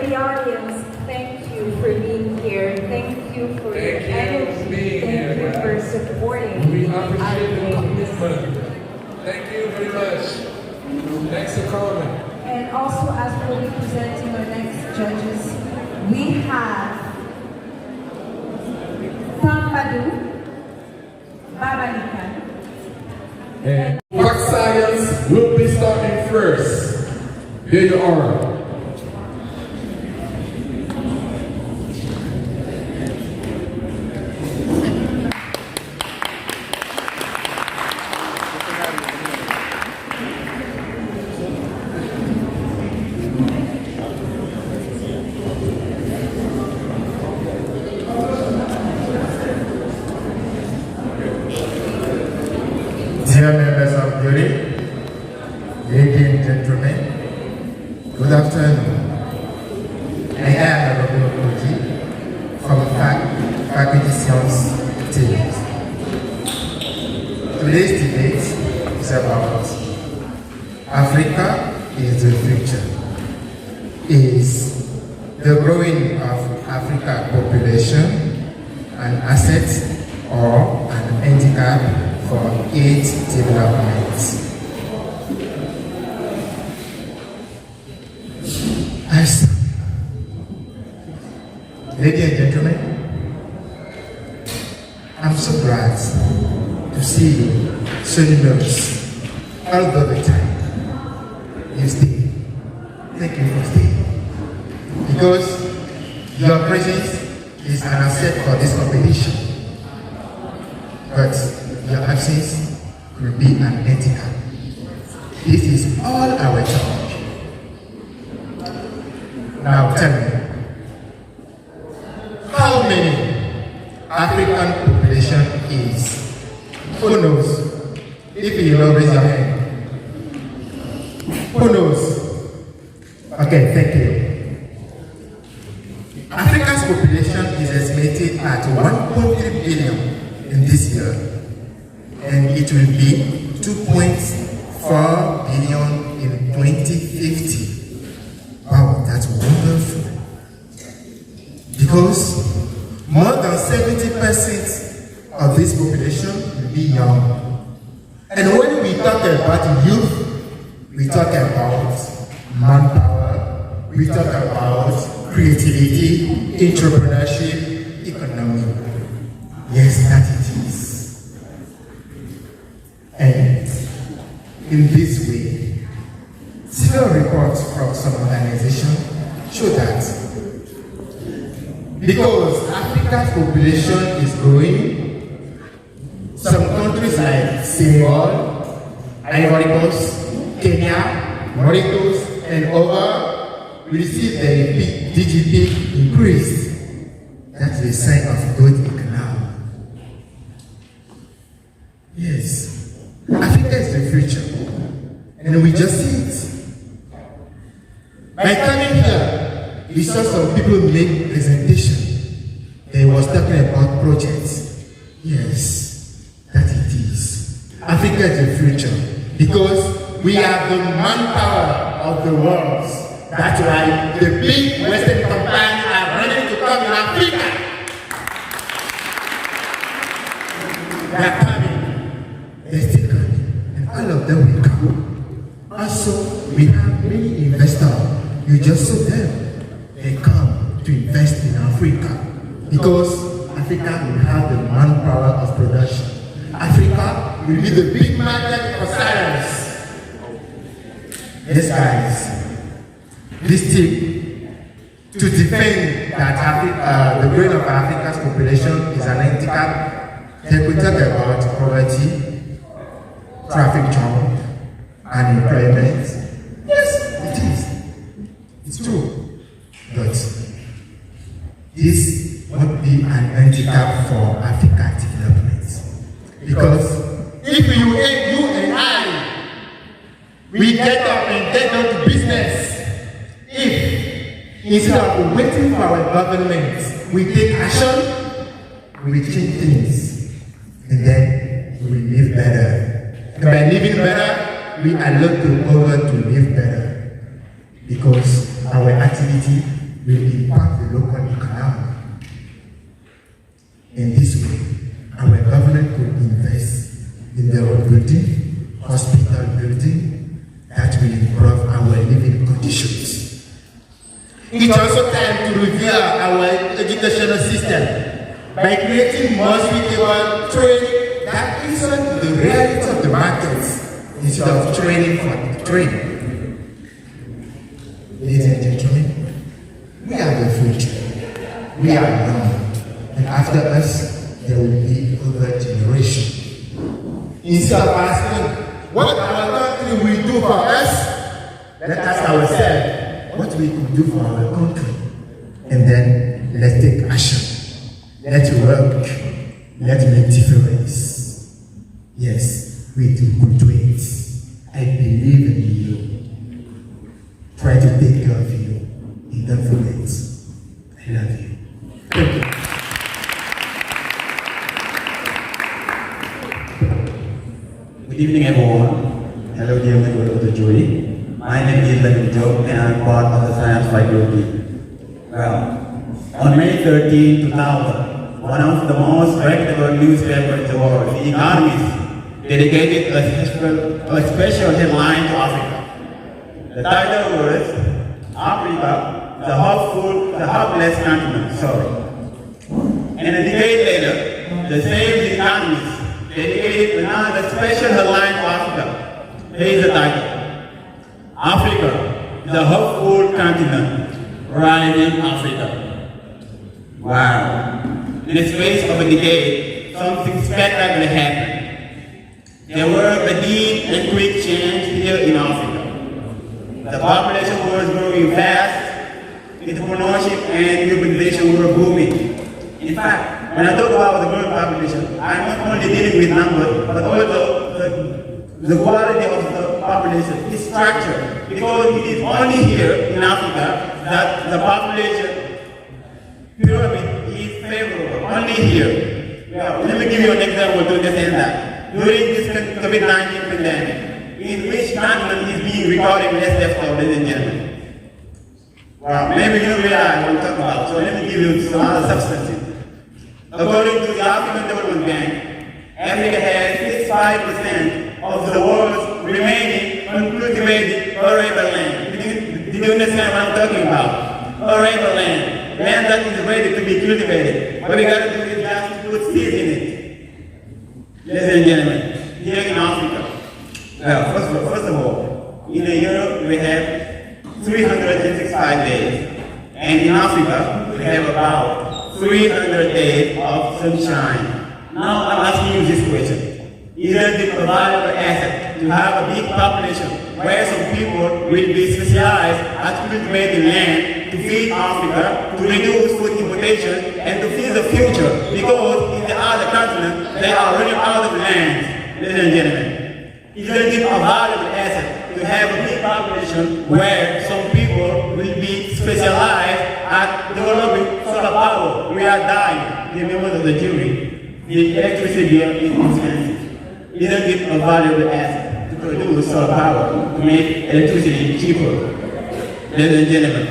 the audience, thank you for being here. Thank you for your energy. Thank you for supporting. We appreciate the commitment. Thank you very much. Thanks for coming. And also, as we'll be presenting our next judges, we have Tambadu, Babalikan. And Rock Science will be starting first. Here you are. Dear members of jury, ladies and gentlemen, good afternoon. I am Robin Koji from Faculty Science team. Today's debate is about Africa is the future. Is the growing of Africa population an asset or an handicap for its development? Ladies and gentlemen, I'm so glad to see you so numerous all the time. You stay. Thank you for staying. Because your presence is an asset for this competition. But your absence will be an handicap. This is all our challenge. Now tell me, how many African population is? Who knows? If you know, raise your hand. Who knows? Okay, thank you. Africa's population is estimated at 1.3 billion in this year, and it will be 2.4 billion in 2050. Wow, that's wonderful. Because more than 70% of this population will be young. And when we talk about youth, we talk about manpower, we talk about creativity, entrepreneurship, economy. Yes, that it is. And in this way, several reports from some organizations show that because Africa's population is growing, some countries like Senegal, Ivory Coast, Kenya, Mauritius, and others will see their GDP increase. That's a sign of good economy. Yes, Africa is the future, and we just see it. By coming here, we saw some people make presentation. They was talking about projects. Yes, that it is. Africa is the future because we are the manpower of the world. That's why the big Western companies are ready to come in Africa. They are coming. They're still coming. And all of them will come. Also, we have many investors. You just saw them. They come to invest in Africa because Africa will have the manpower of production. Africa will be the big market for science. Yes, guys. This team, to defend that the growth of Africa's population is an handicap, they could talk about poverty, traffic jam, unemployment. Yes, it is. It's true. But this would be an handicap for African development. Because if you and I, we get up and get down to business, if instead of waiting for our government, we take action, we change things, and then we will live better. And by living better, we allow the other to live better. Because our activity will impact the local economy. In this way, our government could invest in the road building, hospital building that will improve our living conditions. It's also time to review our educational system by creating more suitable training that is on the reality of the markets instead of training for training. Ladies and gentlemen, we are the future. We are young, and after us, there will be other generation. Instead of asking what our country will do for us, let's ask ourselves what we could do for our country, and then let's take action. Let's work. Let's make difference. Yes, we could do it. I believe in you. Try to take care of you. And don't forget, I love you. Thank you. Good evening, everyone. Hello, dear members of the jury. My name is Len Joe, and I'm part of the science faculty. Well, on May 13, 2000, one of the most reputable newspapers in the world, The Economist, dedicated a special headline to Africa. The title was Africa, the hopeless continent. And a decade later, the same Economist dedicated another special headline to Africa. Here is the title: Africa, the hopeful continent, rising Africa. Wow. In the space of a decade, something spectacular happened. There were a deep and quick change here in Africa. The population was growing fast, entrepreneurship and urbanization were booming. In fact, when I talk about the growing population, I'm not only dealing with numbers, but also the quality of the population is structured. Because it is only here in Africa that the population pyramid is favorable. Only here. Well, let me give you an example to understand that. During this COVID-19 pandemic, in which continent is being recorded less deaths, ladies and gentlemen? Well, maybe you don't realize what I'm talking about, so let me give you some other substances. According to the African Development Bank, Africa has 65% of the world's remaining uncultivated arable land. Did you understand what I'm talking about? Arable land. Land that is ready to be cultivated. What we gotta do is just put seeds in it. Ladies and gentlemen, here in Africa, well, first of all, in a year we have 365 days. And in Africa, we have about 300 days of sunshine. Now I'm asking you this question. Isn't it a valuable asset to have a big population where some people will be specialized at cultivating land to feed Africa, to reduce food importation, and to feed the future? Because in the other continent, they are running out of land, ladies and gentlemen. Isn't it a valuable asset to have a big population where some people will be specialized at developing solar power? We are dying, the members of the jury. The electricity bill is expensive. Isn't it a valuable asset to produce solar power to make electricity cheaper? Ladies and gentlemen,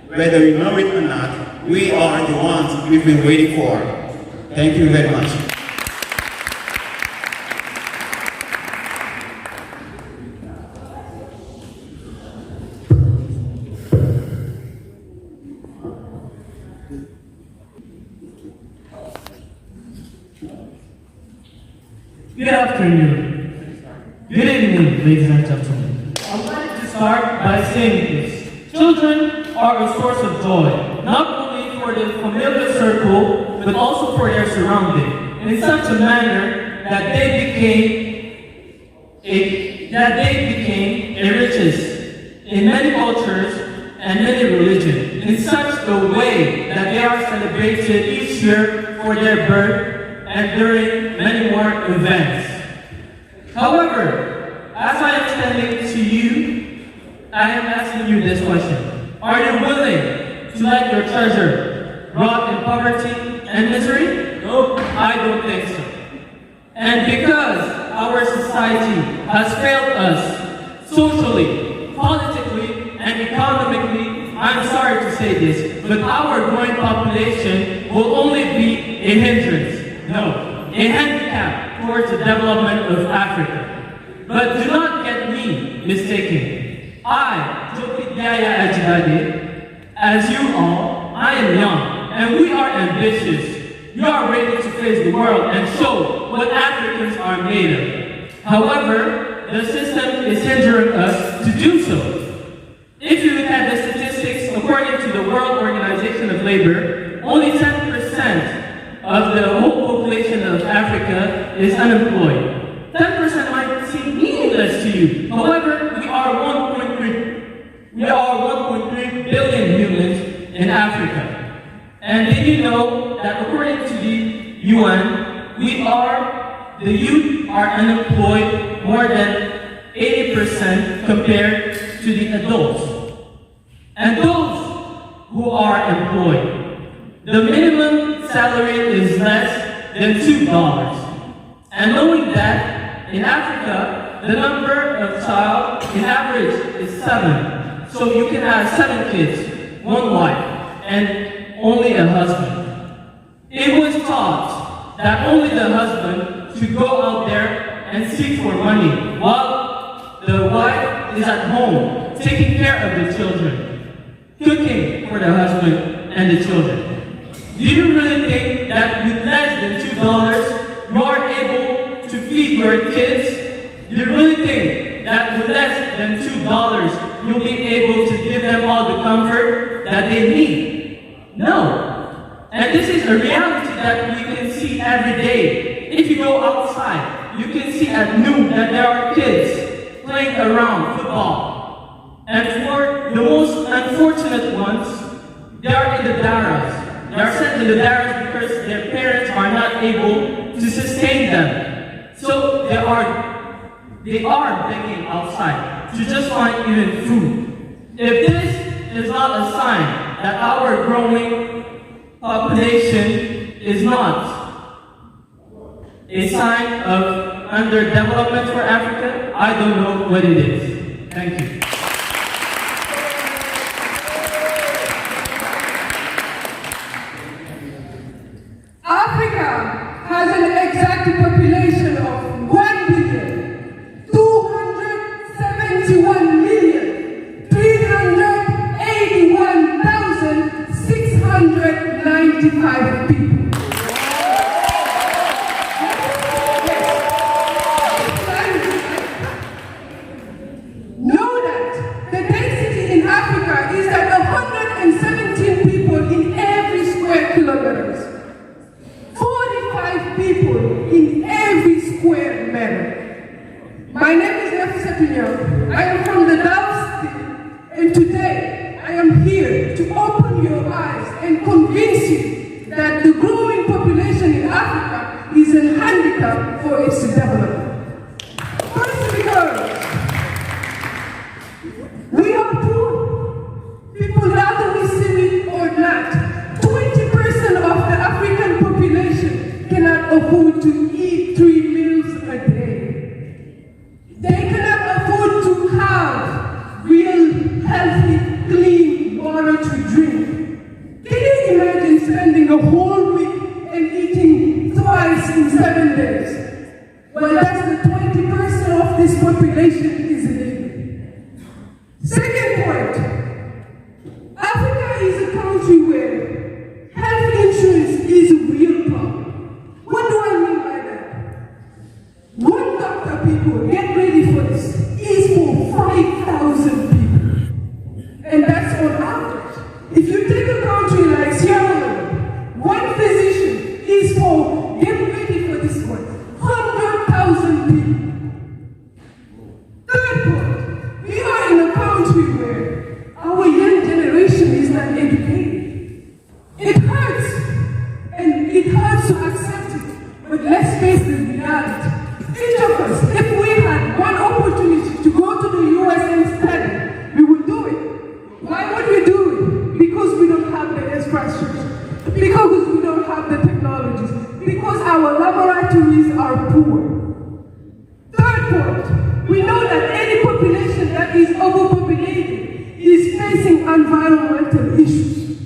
whether we know it or not, we are the ones we've been waiting for. Thank you very much. Good afternoon. Good evening, ladies and gentlemen. I would like to start by saying this. Children are a source of joy, not only for the familiar circle, but also for their surrounding, in such a manner that they became riches in many cultures and many religions, in such a way that they are celebrated each year for their birth and during many more events. However, as I am standing to you, I am asking you this question. Are you willing to let your treasure rot in poverty and misery? Nope, I don't think so. And because our society has failed us socially, politically, and economically, I I'm sorry to say this, but our growing population will only be a hindrance, no, a handicap towards the development of Africa. But do not get me mistaken. I, Jopi Diaya Ajibade, as you all, I am young, and we are ambitious. We are ready to face the world and show what Africans are made of. However, the system is hindering us to do so. If you look at the statistics, according to the World Organization of Labor, only 10% of the whole population of Africa is unemployed. 10% might seem meaningless to you. However, we are 1.3 billion humans in Africa. And did you know that according to the UN, the youth are unemployed more than 80% compared to the adults. And those who are employed, the minimum salary is less than $2. And knowing that, in Africa, the number of child in average is 7. So you can have 7 kids, 1 wife, and only a husband. It was taught that only the husband should go out there and seek for money, while the wife is at home, taking care of the children, cooking for the husband and the children. Do you really think that with less than $2, you are able to feed your kids? Do you really think that with less than $2, you'll be able to give them all the comfort that they need? No. And this is a reality that we can see every day. If you go outside, you can see at noon that there are kids playing around football. And for the most unfortunate ones, they are in the daras. They are sent to the daras because their parents are not able to sustain them. So they are begging outside to just find even food. If this is not a sign that our growing population is not a sign of underdevelopment for Africa, I don't know what it is. Thank you. Africa has an exact population of 1,271,381,695 people. Know that the density in Africa is at 117 people in every square kilometers. 45 people in every square meter. My name is Nafisa Tunyam. I am from the South City, and today I am here to open your eyes and convince you that the growing population in Africa is a handicap for its development. First, because we are poor. People, whether we see it or not, 20% of the African population cannot afford to eat 3 meals a day. They cannot afford to have real, healthy, clean water to drink. Can you imagine spending a whole week and eating twice in 7 days? Well, that's the 20% of this population is living. Second point, Africa is a country where health insurance is a real problem. What do I mean by that? One doctor, people, get ready for this, is for 5,000 people. And that's on average. If you take a country like Sierra Leone, one physician is for, get ready for this one, 100,000 people. Third point, we are in a country where our young generation is not educated. It hurts, and it hurts to accept it, but let's face the reality. Each of us, if we had one opportunity to go to the US and study, we would do it. Why would we do it? Because we don't have the infrastructure, because we don't have the technologies, because our laboratories are poor. Third point, we know that any population that is overpopulated is facing environmental issues,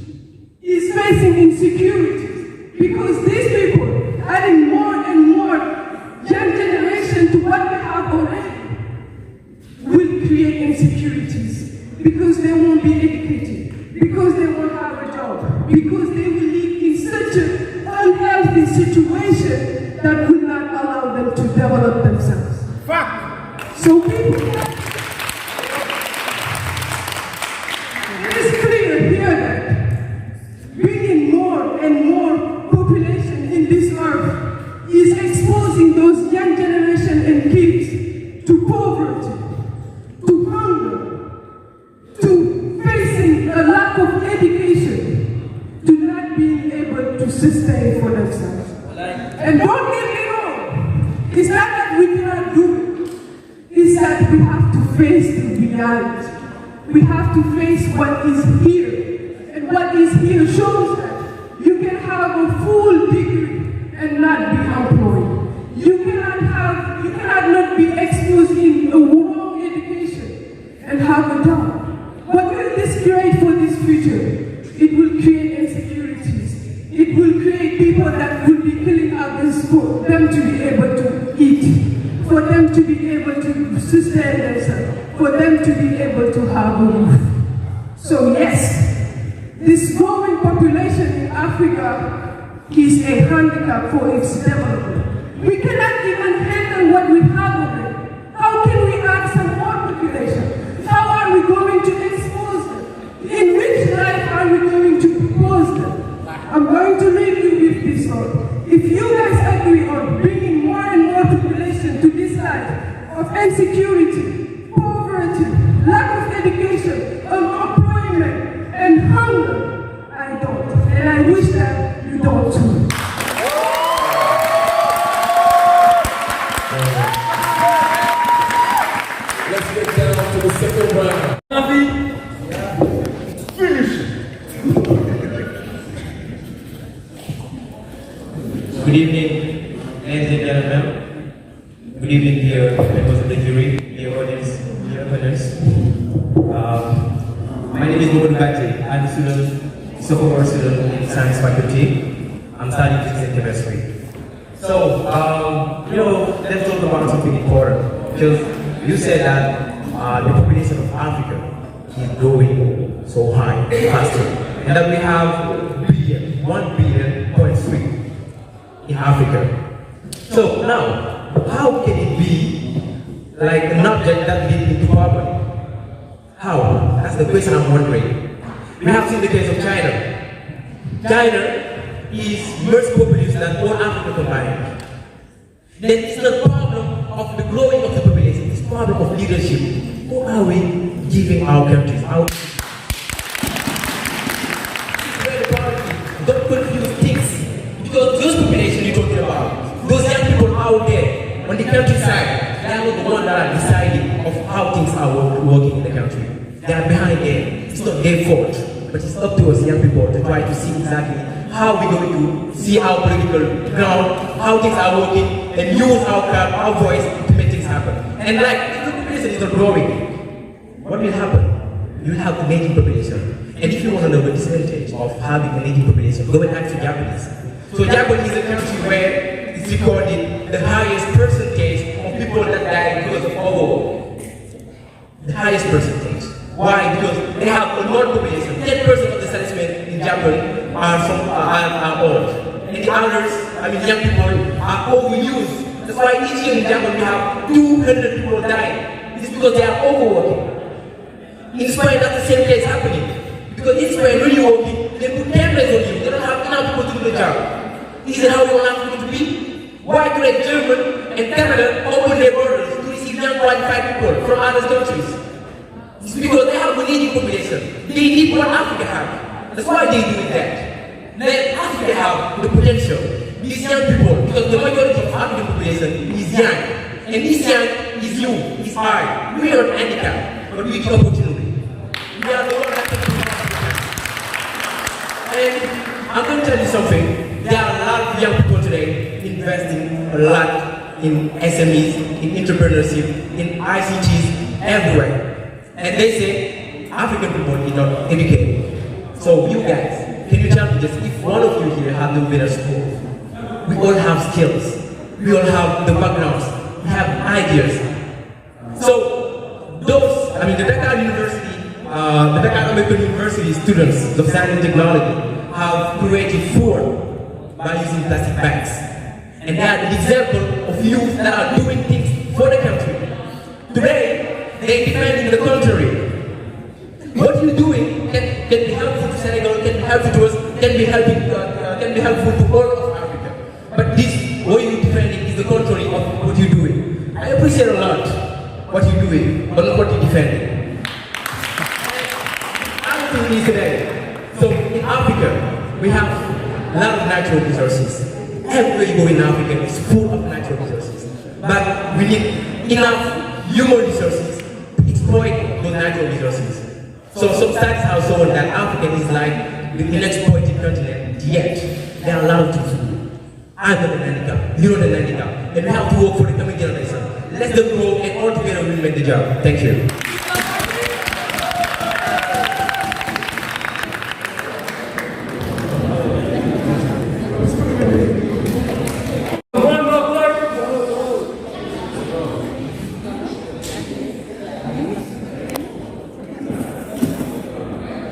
is facing insecurities, because these people adding more and more young generation to what we have already will create insecurities, because they won't be educated, because they won't have a job, because they will live in such an unhealthy situation that will not allow them to develop themselves. So it's clear here that bringing more and more population in this earth is exposing those young generation and kids to poverty, to hunger, to facing a lack of education, to not being able to sustain for themselves. And don't get me wrong, it's not that we cannot do it. It's that we have to face the reality. We have to face what is here. And what is here shows that you can have a full degree and not be employed. You cannot not be exposed in a wrong education and have a job. What will this create for this future? It will create insecurities. It will create people that will be killing others for them to be able to eat, for them to be able to sustain themselves, for them to be able to have a roof. So yes, this growing population in Africa is a handicap for its development. We cannot even handle what we have already. How can we add some more population? How are we going to expose them? In which life are we going to propose them? I'm going to leave you with this thought. If you guys agree on bringing more and more population to this life of insecurity, poverty, lack of education, unemployment, and hunger, I don't. And I wish that you don't too. Let's get down to the second round. Good evening, ladies and gentlemen. Good evening, dear members of the jury, dear audience, dear others. My name is Mohan Bhatti. I'm a student, sophomore student in science faculty. I'm studying physics and chemistry. So, let's talk about something important. Because you said that the population of Africa is growing so high, faster, and that we have 1.3 in Africa. So now, how can it be like an object that leads into poverty? How? That's the question I'm wondering. We have seen the case of China. China is much populous than all Africa combined. Then it's the problem of the growing of the population. It's the problem of leadership. Who are we giving our countries? Don't confuse things. Because those population you're talking about, those young people out there on the countryside, they are not the ones that are deciding of how things are working in the country. They are behind them. It's not their fault. But it's up to us young people to try to see exactly how we're going to see our political ground, how things are working, and use our voice to make things happen. And like, if the population is not growing, what will happen? You will have the native population. And if you want to know the disadvantage of having a native population, go and ask the Japanese. So Japan is a country where it's recorded the highest percentage of people that die because of overwork. The highest percentage. Why? Because they have a lot of population. 10% of the servicemen in Japan are old. And the others, young people, are overused. That's why each year in Japan we have 200 people dying. It's because they are overworking. In Spain, that's the same case happening. Because in Spain, when you're working, they put cameras on you. They don't have enough people to do the job. Is it how we want Africa to be? Why do Germany and Canada open their borders to receive young qualified people from other countries? It's because they have a native population. They need what Africa has. That's why they do that. Let Africa have the potential. These young people, because the majority of African population is young. And this young is you, is I. We are not handicapped, but we get opportunity. We are the ones that can do it. And I'm going to tell you something. There are a lot of young people today investing a lot in SMEs, in entrepreneurship, in ICTs, everywhere. And they say, African people is not educated. So you guys, can you tell me just if one of you here have no better school? We all have skills. We all have the backgrounds. We have ideas. So those, I mean, the Dakar University, the Dakar American University students of science and technology have created food by using plastic bags. And they are an example of youth that are doing things for the country. Today, they defend the country. What you're doing can be helpful to Senegal, can be helpful to us, can be helpful to all of Africa. But this, what you're defending is the contrary of what you're doing. I appreciate a lot what you're doing, but not what you're defending. I'm doing this today. So in Africa, we have a lot of natural resources. Everywhere you go in Africa is full of natural resources. But we need enough human resources to exploit those natural resources. So some studies have shown that Africa is like the unexploited continent, yet there are a lot of things to do. I'm not an handicap, you're not an handicap, and we have to work for the coming generation. Let them grow and all together we'll make the job. Thank you.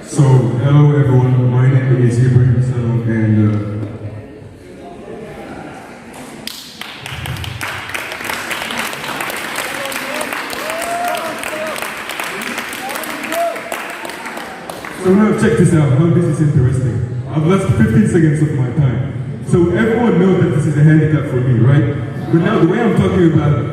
So, hello everyone, my name is Ibrahim Salom and so now check this out, how this is interesting. I've lost 15 seconds of my time. So everyone knows that this is a handicap for me, right? But now the way I'm talking about it,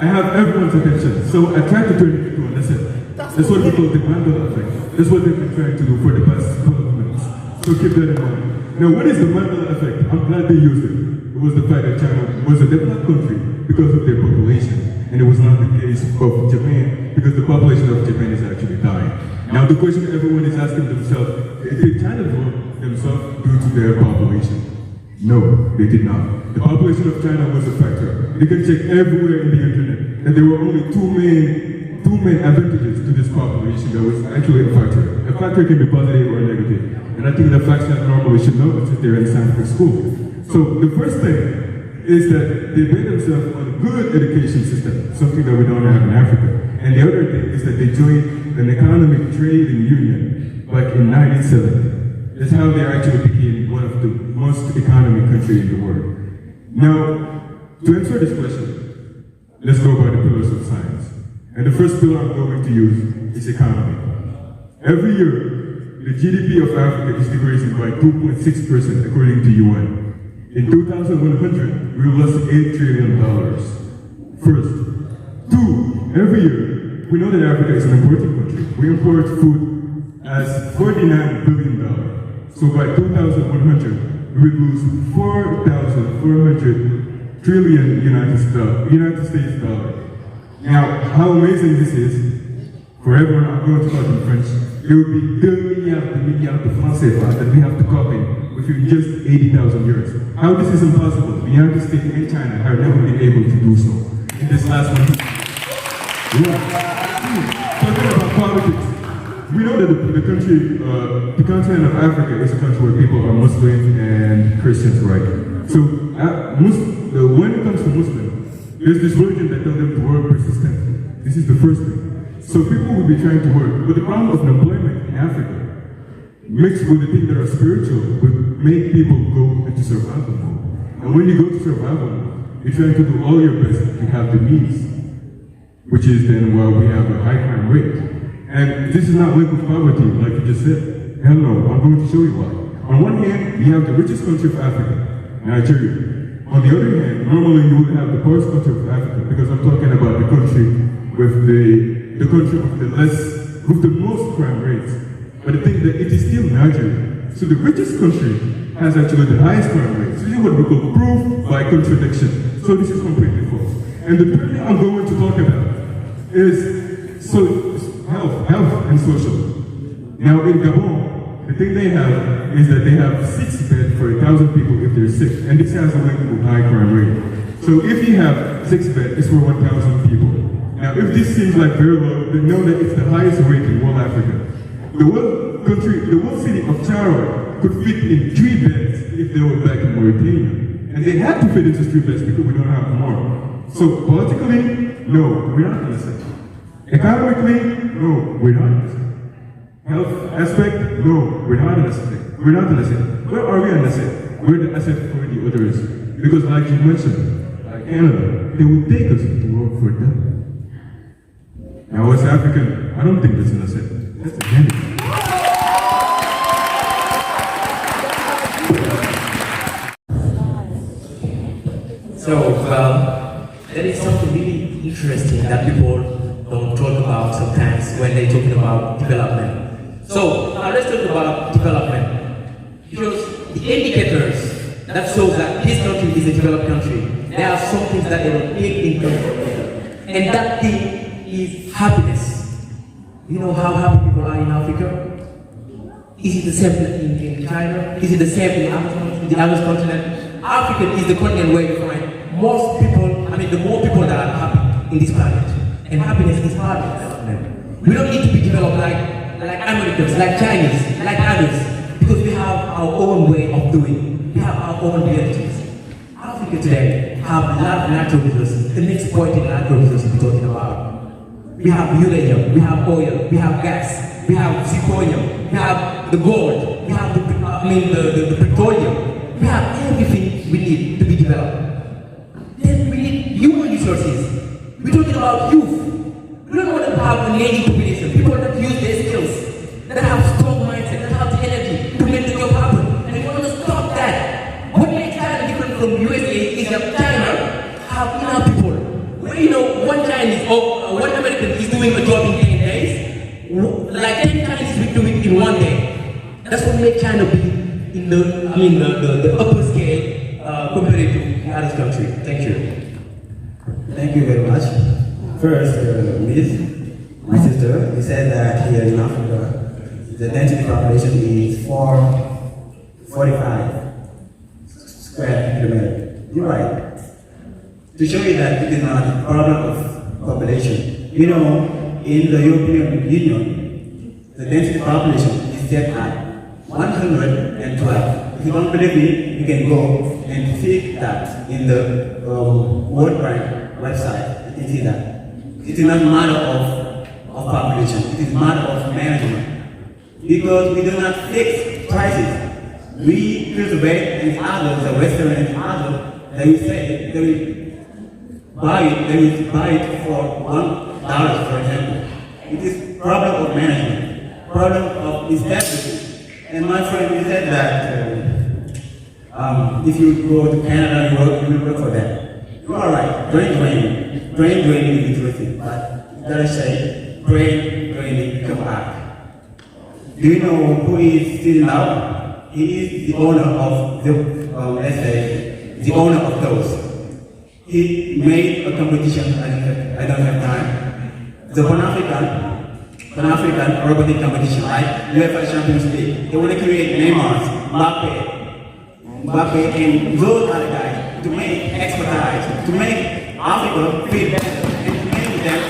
I have everyone's attention. So I try to turn it into a lesson. That's what we call the Mandela effect. That's what they've been trying to do for the past couple of minutes. So keep that in mind. Now, what is the Mandela effect? I'm glad they used it. It was the fact that China was a developed country because of their population. And it was not the case of Japan because the population of Japan is actually dying. Now, the question everyone is asking themselves, did China develop themselves due to their population? No, they did not. The population of China was a factor. You can check everywhere in the internet that there were only two main advantages to this population that was actually a factor. A factor can be positive or negative. And I think the facts that normally should know since they're in scientific school. So the first thing is that they made themselves on a good education system, something that we don't have in Africa. And the other thing is that they joined an economic trading union back in 1970. That's how they actually became one of the most economic countries in the world. Now, to answer this question, let's go by the pillars of science. And the first pillar I'm going to use is economy. Every year, the GDP of Africa is decreasing by 2.6% according to UN. In 2100, we lost $8 trillion. First. Two, every year, we know that Africa is an importing country. We import food as $49 billion. So by 2100, we would lose 4,400 trillion United States dollars. Now, how amazing this is, for everyone, I'm going to talk in French, it would be 2 milliards of francs CFA that we have to copy within just 80,000 years. How this is impossible, the United States and China have never been able to do so. In this last one. Talking about politics, we know that the continent of Africa is a country where people are Muslim and Christians, right? So, when it comes to Muslims, there's this religion that tells them to work persistently. This is the first thing. So people will be trying to work, but the problem of unemployment in Africa, mixed with the things that are spiritual, would make people go into survival mode. And when you go to survival mode, you're trying to do all your best to have the means, which is then why we have a high crime rate. And this is not linked with poverty, like you just said. Hell no, I'm going to show you why. On one hand, we have the richest country of Africa, Nigeria. On the other hand, normally you would have the poorest country of Africa, because I'm talking about the country with the most crime rates. But the thing is that it is still Nigeria. So the richest country has actually the highest crime rate. So this is what we call proof by contradiction. So this is completely false. And the third thing I'm going to talk about is health and social. Now in Gabon, the thing they have is that they have 6 beds for 1,000 people if they're sick, and this has a link with high crime rate. So if you have 6 beds, it's for 1,000 people. Now if this seems like very low, then know that it's the highest rate in all Africa. The whole city of Charo could fit in 3 beds if they were back in Mauritania. And they had to fit into 3 beds because we don't have more. So politically, no, we're not innocent. Economically, no, we're not innocent. Health aspect, no, we're not innocent. We're not innocent. Where are we innocent? We're the asset for the others. Because like you mentioned, like Canada, they will take us to work for them. Now as African, I don't think that's innocent. That's agenda. So, there is something really interesting that people don't talk about sometimes when they're talking about development. So, now let's talk about development. Because the indicators that show that this country is a developed country, there are some things that they will take into account. And that thing is happiness. You know how happy people are in Africa? Is it the same in China? Is it the same in the other continent? Africa is the continent where you find most people, the more people that are happy in this planet. And happiness is part of development. We don't need to be developed like Americans, like Chinese, like others, because we have our own way of doing. We have our own realities. Africa today have a lot of natural resources. The next point in natural resources we're talking about. We have uranium, we have oil, we have gas, we have zirconium, we have the gold, we have the petroleum. We have everything we need to be developed. Then we need human resources. We're talking about youth. We don't want to have an aging population. People that use their skills, that have strong mindset, that have the energy to make the job happen. And we want to stop that. What makes China different from USA is that China have enough people. Where one Chinese or one American is doing a job in 10 days, like 10 Chinese will do it in 1 day. That's what makes China be in the upper scale compared to the other country. Thank you. Thank you very much. First, Miss, my sister, you said that here in Africa, the density population is 445 square kilometers. You're right. To show you that it is not a problem of population. You know, in the European Union, the density population is set at 112. If you don't believe me, you can go and see that in the World Bank website. You can see that. It is not a matter of population, it is a matter of management. Because we do not fix prices. We cultivate and others, the Western and others, they will say, they will buy it for $1, for example. It is problem of management, problem of establishment. And my friend, you said that if you go to Canada, you will work for them. You are right, brain draining is interesting, but you gotta say, brain draining, come back. Do you know who is still now? He is the owner of the, let's say, the owner of those. He made a competition, I don't have time. The Pan-African robotic competition, right? UEFA Champions League. They want to create Neymar, Mbappe, and those other guys to make expertise, to make Africa feel better, and to make them.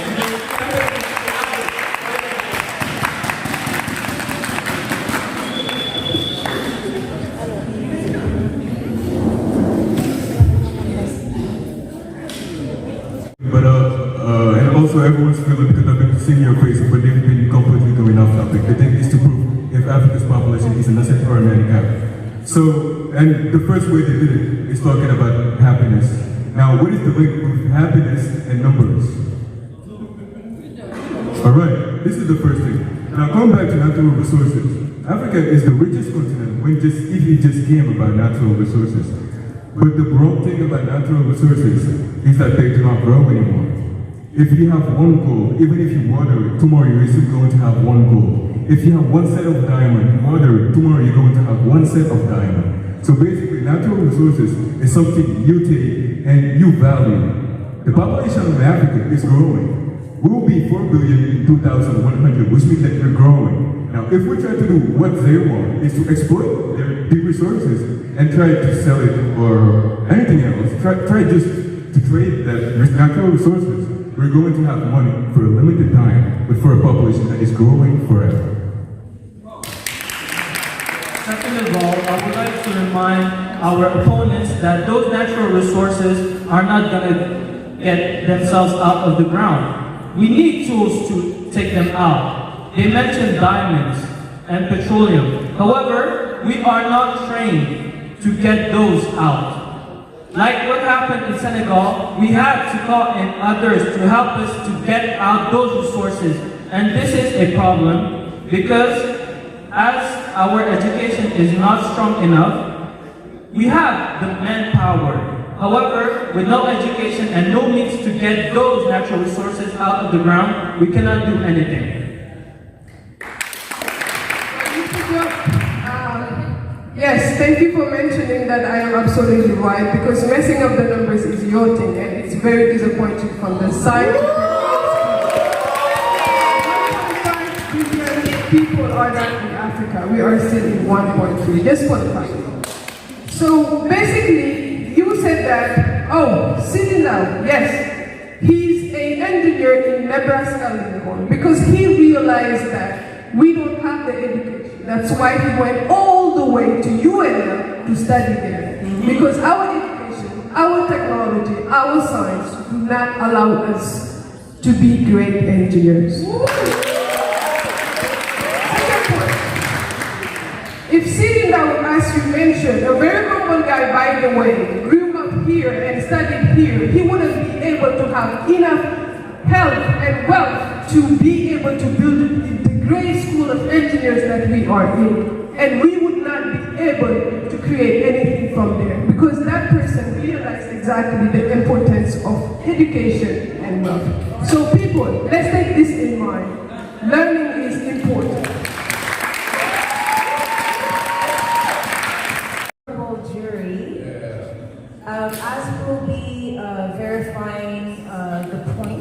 And also everyone's feeling because I've been seeing your face, but they've been completely going off topic. The thing is to prove if Africa's population is an asset or a handicap. So, and the first way they did it is talking about happiness. Now, what is the link with happiness and numbers? Alright, this is the first thing. Now, going back to natural resources. Africa is the richest continent when if it just came about natural resources. But the broad thing about natural resources is that they do not grow anymore. If you have one gold, even if you water it, tomorrow you're still going to have one gold. If you have one set of diamond, you water it, tomorrow you're going to have one set of diamond. So basically, natural resources is something you take and you value. The population of Africa is growing. We'll be 4 billion in 2100, which means that we're growing. Now, if we try to do what they want, is to exploit their big resources and try to sell it or anything else, try just to trade that natural resources, we're going to have money for a limited time, but for a population that is growing forever. Senegal, I would like to remind our opponents that those natural resources are not going to get themselves out of the ground. We need tools to take them out. They mentioned diamonds and petroleum. However, we are not trained to get those out. Like what happened in Senegal, we had to call in others to help us to get out those resources. And this is a problem because as our education is not strong enough, we have the manpower. However, with no education and no means to get those natural resources out of the ground, we cannot do anything. Yes, thank you for mentioning that. I am absolutely right, because messing up the numbers is your thing, and it's very disappointing from the side. 1.5 billion people are not in Africa. We are still in 1.3, just for the fact. So basically, you said that, oh, Sidney, yes, he's an engineer in Nebraska, Lincoln, because he realized that we don't have the education. That's why he went all the way to UNL to study there. Because our education, our technology, our science do not allow us to be great engineers. Second point. If sitting down, as you mentioned, a very humble guy, by the way, grew up here and studied here, he wouldn't be able to have enough health and wealth to be able to build the great school of engineers that we are in. And we would not be able to create anything from there, because that person realized exactly the importance of education and wealth. So people, let's take this in mind. Learning is important. Jury, as we'll be verifying the point